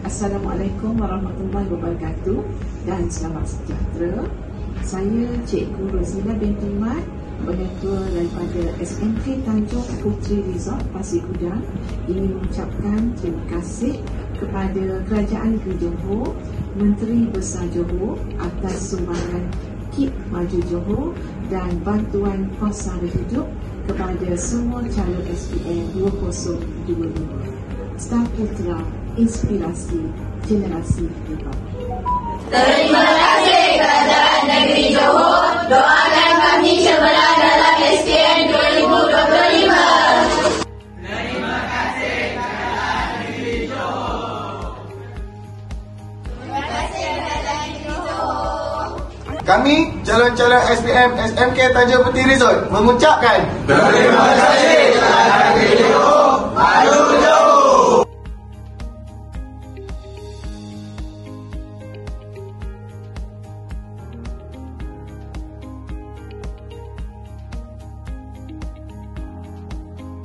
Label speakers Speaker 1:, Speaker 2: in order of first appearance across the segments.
Speaker 1: Assalamualaikum warahmatullahi wabarakatuh dan selamat sejahtera. Saya Cikgu Rozila binti Mat, pengetua daripada SMK Tanjung Puteri Resort Pasir Gudang, ingin mengucapkan terima kasih kepada Kerajaan Negeri Johor, Menteri Besar Johor atas sumbangan kit Maju Johor dan bantuan kos sara hidup kepada semua calon SPM 2025. Star Putra, inspirasi generasi depan.
Speaker 2: Terima kasih Kerajaan Negeri Johor. Doakan kami cemerlang dalam SPM 2025.
Speaker 3: Terima kasih Kerajaan Negeri Johor.
Speaker 2: Terima kasih Kerajaan Negeri Johor.
Speaker 4: Kami calon-calon SPM SMK Tanjung Puteri Resort mengucapkan
Speaker 3: Terima kasih Kerajaan Negeri Johor. Maju Johor.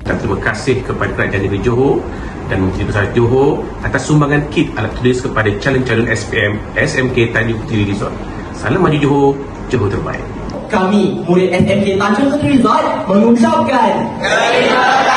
Speaker 5: Dan terima kasih kepada Kerajaan Negeri Johor dan Menteri Besar Johor atas sumbangan kit alat tulis kepada calon-calon SPM SMK Tanjung Puteri Resort. Salam Maju Johor, Johor terbaik.
Speaker 6: Kami, murid SMK Tanjung Puteri Resort mengucapkan
Speaker 3: Terima kasih.